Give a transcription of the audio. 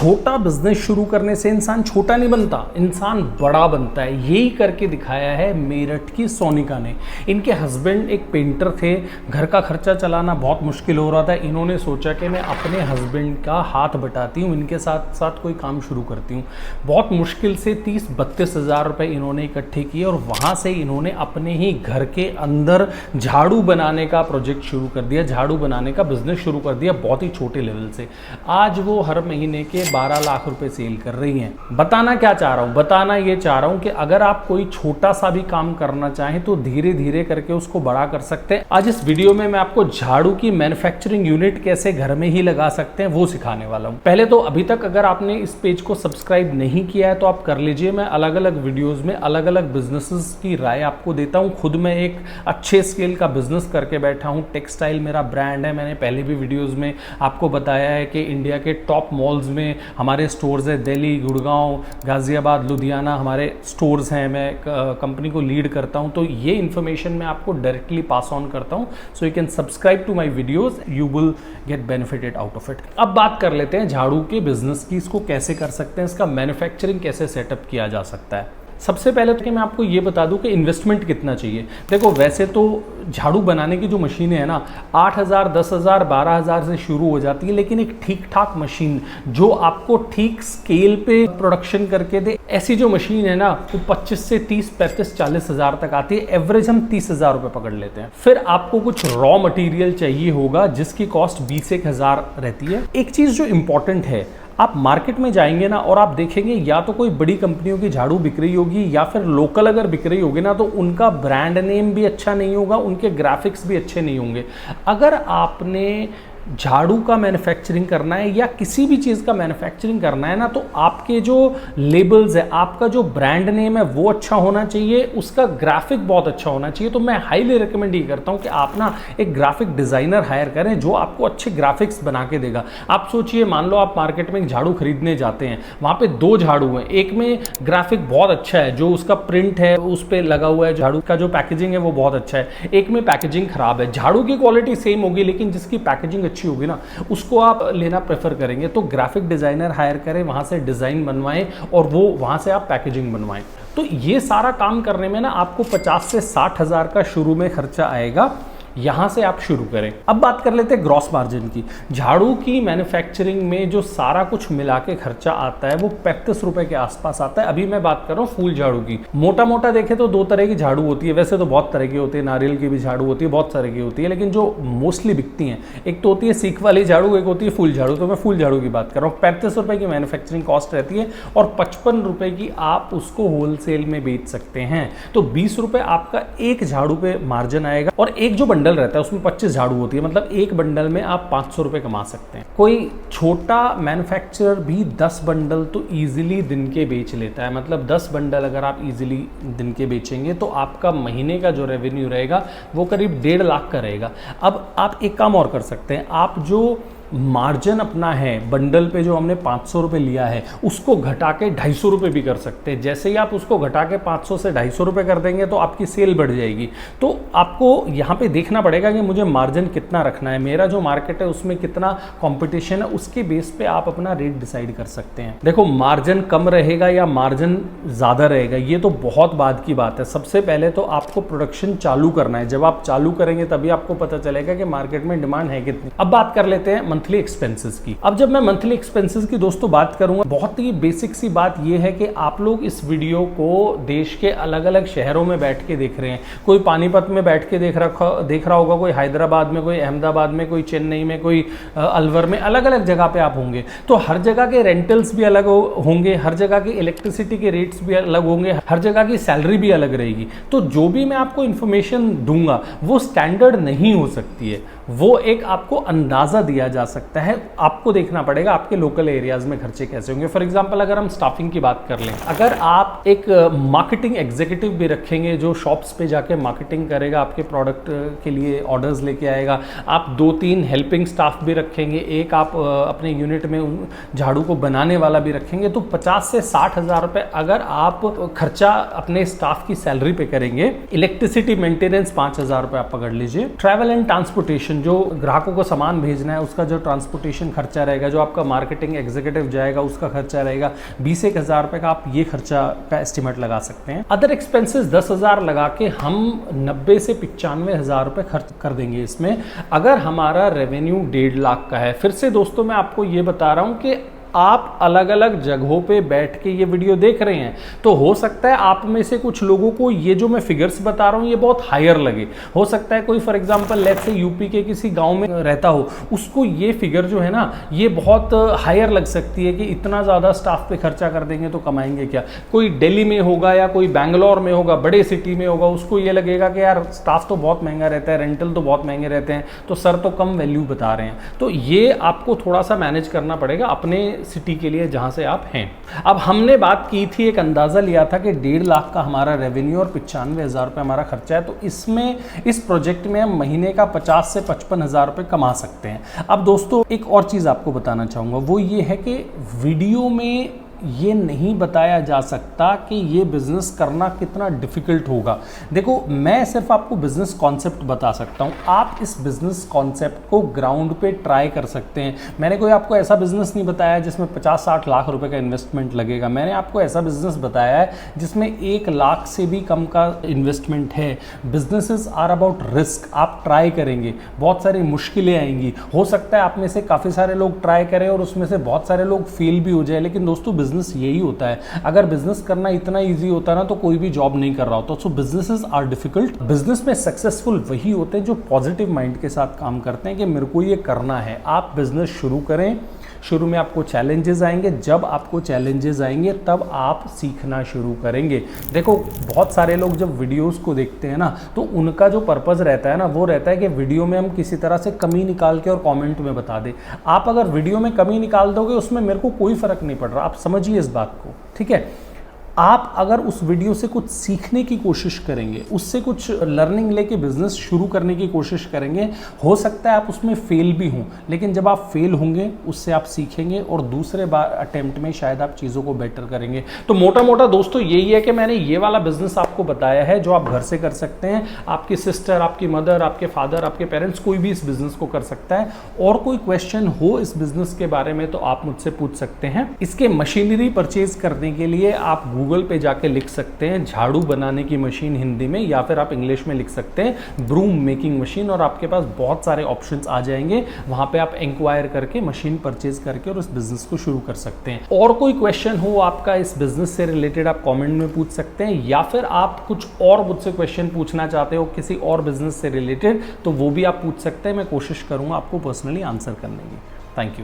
छोटा बिजनेस शुरू करने से इंसान छोटा नहीं बनता, इंसान बड़ा बनता है। यही करके दिखाया है मेरठ की सोनिका ने। इनके हस्बैंड एक पेंटर थे, घर का खर्चा चलाना बहुत मुश्किल हो रहा था। इन्होंने सोचा कि मैं अपने हस्बैंड का हाथ बटाती हूँ, इनके साथ साथ कोई काम शुरू करती हूँ। बहुत मुश्किल से 30-32 हज़ार रुपये इन्होंने इकट्ठे किए और वहाँ से इन्होंने अपने ही घर के अंदर झाड़ू बनाने का प्रोजेक्ट शुरू कर दिया, झाड़ू बनाने का बिजनेस शुरू कर दिया, बहुत ही छोटे लेवल से। आज वो हर महीने के 12 लाख रुपए सेल कर रही हैं। बताना क्या चाह रहा हूँ, बताना ये चाह रहा हूँ कि अगर आप कोई छोटा सा भी काम करना चाहें तो धीरे धीरे करके उसको बड़ा कर सकते हैं। आज इस वीडियो में मैं आपको झाड़ू की मैन्युफैक्चरिंग यूनिट कैसे घर में ही लगा सकते हैं वो सिखाने वाला हूँ। पहले तो अभी तक अगर आपने इस पेज को सब्सक्राइब नहीं किया है तो आप कर लीजिए। मैं अलग अलग वीडियोज में अलग अलग बिजनेसेस की राय आपको देता हूँ। खुद मैं एक अच्छे स्केल का बिजनेस करके बैठा हूँ, टेक्सटाइल मेरा ब्रांड है। मैंने पहले भी वीडियोज में आपको बताया है कि इंडिया के टॉप मॉल्स में हमारे स्टोर्स है। दिल्ली, गुड़गांव, गाजियाबाद, लुधियाना हमारे स्टोर्स हैं। मैं कंपनी को लीड करता हूं, तो ये इन्फॉर्मेशन मैं आपको डायरेक्टली पास ऑन करता हूं। So you can subscribe to my videos, you will get benefited out of it. अब बात कर लेते हैं झाड़ू के बिजनेस की, इसको कैसे कर सकते हैं, इसका मैन्युफैक्चरिंग कैसे सेटअप किया जा सकता है। सबसे पहले तो कि मैं आपको ये बता दूं कि इन्वेस्टमेंट कितना चाहिए। देखो, वैसे तो झाड़ू बनाने की जो मशीनें हैं ना 8,000, 10,000, 12,000 से शुरू हो जाती है, लेकिन एक ठीक ठाक मशीन जो आपको ठीक स्केल पे प्रोडक्शन करके दे, ऐसी जो मशीन है ना वो 25 से 30, 35, 40 हज़ार तक आती है। एवरेज हम 30,000 रुपये पकड़ लेते हैं। फिर आपको कुछ रॉ मटेरियल चाहिए होगा जिसकी कॉस्ट 20-1 हज़ार रहती है। एक चीज़ जो इंपॉर्टेंट है, आप मार्केट में जाएंगे ना और आप देखेंगे या तो कोई बड़ी कंपनियों की झाड़ू बिक रही होगी या फिर लोकल अगर बिक रही होगी ना तो उनका ब्रांड नेम भी अच्छा नहीं होगा, उनके ग्राफिक्स भी अच्छे नहीं होंगे। अगर आपने झाड़ू का मैन्युफैक्चरिंग करना है या किसी भी चीज़ का मैन्युफैक्चरिंग करना है ना तो आपके जो लेबल्स है, आपका जो ब्रांड नेम है वो अच्छा होना चाहिए, उसका ग्राफिक बहुत अच्छा होना चाहिए। तो मैं हाईली रिकमेंड ये करता हूँ कि आप ना एक ग्राफिक डिज़ाइनर हायर करें जो आपको अच्छे ग्राफिक्स बना के देगा। आप सोचिए, मान लो आप मार्केट में एक झाड़ू खरीदने जाते हैं, वहाँ पे 2 झाड़ू हैं, एक में ग्राफिक बहुत अच्छा है, जो उसका प्रिंट है उस पर लगा हुआ है, झाड़ू का जो पैकेजिंग है वो बहुत अच्छा है, एक में पैकेजिंग खराब है। झाड़ू की क्वालिटी सेम होगी लेकिन जिसकी पैकेजिंग अच्छी होगी ना उसको आप लेना प्रेफर करेंगे। तो ग्राफिक डिजाइनर हायर करें, वहां से डिजाइन बनवाएं और वो वहां से आप पैकेजिंग बनवाएं। तो ये सारा काम करने में ना आपको 50 से 60 हज़ार का शुरू में खर्चा आएगा। यहां से आप शुरू करें। अब बात कर लेते हैं ग्रॉस मार्जिन की। झाड़ू की मैन्युफैक्चरिंग में जो सारा कुछ मिला के खर्चा आता है वो 35 रुपए के आसपास आता है। अभी मैं बात कर रहा हूँ फुल झाड़ू की। मोटा मोटा देखें तो 2 तरह की झाड़ू होती है, वैसे तो बहुत तरह की होती है, नारियल की भी झाड़ू होती है, बहुत तरह की होती है, लेकिन जो मोस्टली बिकती हैं एक तो होती है सीख वाली झाड़ू, एक होती है फुल झाड़ू। तो मैं फुल झाड़ू की बात कर रहा हूँ। 35 रुपए की मैन्युफैक्चरिंग कॉस्ट रहती है और 55 रुपए की आप उसको होलसेल में बेच सकते हैं। तो 20 रुपए आपका एक झाड़ू पे मार्जिन आएगा और एक जो बंडल रहता है उसमें 25 झाड़ू होती है, मतलब एक बंडल में आप 500 रुपए कमा सकते हैं। कोई छोटा मैन्युफैक्चरर भी 10 बंडल तो इजीली दिन के बेच लेता है। मतलब 10 बंडल अगर आप इजीली दिन के बेचेंगे तो आपका महीने का जो रेवेन्यू रहेगा वो करीब 1.5 लाख का रहेगा। अब आप एक काम और कर सकते हैं, आप जो मार्जिन अपना है बंडल पे जो हमने 500 रुपये लिया है उसको घटा के 250 रुपये भी कर सकते हैं। जैसे ही आप उसको घटा के 500 से 250 रुपये कर देंगे तो आपकी सेल बढ़ जाएगी। तो आपको यहाँ पे देखना पड़ेगा कि मुझे मार्जिन कितना रखना है, मेरा जो मार्केट है उसमें कितना कंपटीशन है, उसके बेस पे आप अपना रेट डिसाइड कर सकते हैं। देखो, मार्जिन कम रहेगा या मार्जिन ज़्यादा रहेगा ये तो बहुत बाद की बात है। सबसे पहले तो आपको प्रोडक्शन चालू करना है। जब आप चालू करेंगे तभी आपको पता चलेगा कि मार्केट में डिमांड है कितनी। अब बात कर लेते हैं मंथली एक्सपेंसेस की। अब जब मैं मंथली एक्सपेंसेस की दोस्तों बात करूंगा, बहुत ही बेसिक सी बात यह है कि आप लोग इस वीडियो को देश के अलग अलग शहरों में बैठ के देख रहे हैं। कोई पानीपत में बैठ के देख रहा होगा, कोई हैदराबाद में, कोई अहमदाबाद में, कोई चेन्नई में, कोई अलवर में, अलग अलग जगह पे आप होंगे। तो हर जगह के रेंटल्स भी अलग होंगे, हर जगह के इलेक्ट्रिसिटी के रेट्स भी अलग होंगे, हर जगह की सैलरी भी अलग रहेगी। तो जो भी मैं आपको इंफॉर्मेशन दूंगा वो स्टैंडर्ड नहीं हो सकती है, वो एक आपको अंदाजा दिया जा सकता है। आपको देखना पड़ेगा आपके लोकल एरियाज में खर्चे कैसे होंगे। फॉर एग्जांपल अगर हम स्टाफिंग की बात कर लें, अगर आप एक मार्केटिंग एग्जीक्यूटिव भी रखेंगे जो शॉप्स पे जाके मार्केटिंग करेगा, आपके प्रोडक्ट के लिए ऑर्डर्स लेके आएगा, आप 2-3 हेल्पिंग स्टाफ भी रखेंगे, एक आप अपने यूनिट में झाड़ू को बनाने वाला भी रखेंगे, तो 50 से 60 हज़ार रुपये अगर आप खर्चा अपने स्टाफ की सैलरी पे करेंगे। इलेक्ट्रिसिटी मेंटेनेंस 5,000 रुपये आप पकड़ लीजिए। ट्रैवल एंड ट्रांसपोर्टेशन ट्रांसपोर्टेशन, जो ग्राहकों को सामान भेजना है उसका जो ट्रांसपोर्टेशन खर्चा रहेगा, जो आपका मार्केटिंग एग्जीक्यूटिव जाएगा उसका खर्चा रहेगा 20-1 हज़ार रुपये का, आप ये खर्चा का एस्टिमेट लगा सकते हैं। अदर एक्सपेंसेस 10,000 लगा के हम 90 से 95 हज़ार रुपये खर्च कर देंगे इसमें, अगर हमारा रेवेन्यू 1.5 लाख का है। फिर से दोस्तों मैं आपको ये बता रहा हूँ कि आप अलग अलग जगहों पे बैठ के ये वीडियो देख रहे हैं, तो हो सकता है आप में से कुछ लोगों को ये जो मैं फिगर्स बता रहा हूँ ये बहुत हायर लगे। हो सकता है कोई for example let's say UP के किसी गांव में रहता हो, उसको ये फिगर जो है ना ये बहुत हायर लग सकती है कि इतना ज़्यादा स्टाफ पे खर्चा कर देंगे तो कमाएंगे क्या। कोई दिल्ली में होगा या कोई बैंगलोर में होगा, बड़े सिटी में होगा, उसको ये लगेगा कि यार स्टाफ तो बहुत महंगा रहता है, रेंटल तो बहुत महंगे रहते हैं, तो सर तो कम वैल्यू बता रहे हैं। तो ये आपको थोड़ा सा मैनेज करना पड़ेगा अपने सिटी के लिए जहां से आप हैं। अब हमने बात की थी, एक अंदाजा लिया था कि 1.5 लाख का हमारा रेवेन्यू और 95 हज़ार रुपये हमारा खर्चा है, तो इसमें इस प्रोजेक्ट में हम महीने का 50 से 55 हज़ार रुपये कमा सकते हैं। अब दोस्तों एक और चीज़ आपको बताना चाहूँगा, वो ये है कि वीडियो में ये नहीं बताया जा सकता कि ये बिज़नेस करना कितना डिफ़िकल्ट होगा। देखो मैं सिर्फ आपको बिज़नेस कॉन्सेप्ट बता सकता हूँ, आप इस बिज़नेस कॉन्सेप्ट को ग्राउंड पे ट्राई कर सकते हैं। मैंने कोई आपको ऐसा बिज़नेस नहीं बताया जिसमें 50-60 लाख रुपए का इन्वेस्टमेंट लगेगा। मैंने आपको ऐसा बिज़नेस बताया है जिसमें 1 लाख से भी कम का इन्वेस्टमेंट है। बिजनेसेस आर अबाउट रिस्क, आप ट्राई करेंगे, बहुत सारी मुश्किलें आएंगी, हो सकता है आप में से काफ़ी सारे लोग ट्राई करें और उसमें से बहुत सारे लोग फेल भी हो जाए, लेकिन दोस्तों बिजनेस यही होता है। अगर बिजनेस करना इतना इजी होता ना तो कोई भी जॉब नहीं कर रहा होता। सो बिजनेसेस आर डिफिकल्ट। बिजनेस में सक्सेसफुल वही होते हैं जो पॉजिटिव माइंड के साथ काम करते हैं कि मेरे को ये करना है। आप बिजनेस शुरू करें, शुरू में आपको चैलेंजेस आएंगे, जब आपको चैलेंजेस आएंगे तब आप सीखना शुरू करेंगे। देखो बहुत सारे लोग जब वीडियोस को देखते हैं ना तो उनका जो पर्पस रहता है ना वो रहता है कि वीडियो में हम किसी तरह से कमी निकाल के और कमेंट में बता दें। आप अगर वीडियो में कमी निकाल दोगे उसमें मेरे को कोई फर्क नहीं पड़ रहा, आप समझिए इस बात को, ठीक है। आप अगर उस वीडियो से कुछ सीखने की कोशिश करेंगे, उससे कुछ लर्निंग लेके बिजनेस शुरू करने की कोशिश करेंगे, हो सकता है आप उसमें फेल भी हों, लेकिन जब आप फेल होंगे उससे आप सीखेंगे और दूसरे बार अटेम्प्ट में शायद आप चीज़ों को बेटर करेंगे। तो मोटा मोटा दोस्तों यही है कि मैंने ये वाला बिजनेस आपको बताया है जो आप घर से कर सकते हैं। आपकी सिस्टर, आपकी मदर, आपके फादर, आपके पेरेंट्स, कोई भी इस बिजनेस को कर सकता है। और कोई क्वेश्चन हो इस बिजनेस के बारे में तो आप मुझसे पूछ सकते हैं। इसके मशीनरी परचेज करने के लिए आप गूगल पे जाके लिख सकते हैं झाड़ू बनाने की मशीन हिंदी में, या फिर आप इंग्लिश में लिख सकते हैं ब्रूम मेकिंग मशीन, और आपके पास बहुत सारे ऑप्शंस आ जाएंगे। वहां पे आप इंक्वायर करके मशीन परचेज करके और इस बिजनेस को शुरू कर सकते हैं। और कोई क्वेश्चन हो आपका इस बिजनेस से रिलेटेड आप कमेंट में पूछ सकते हैं, या फिर आप कुछ और मुझसे क्वेश्चन पूछना चाहते हो किसी और बिजनेस से रिलेटेड तो वो भी आप पूछ सकते हैं। मैं कोशिश करूंगा आपको पर्सनली आंसर करने की। Thank you.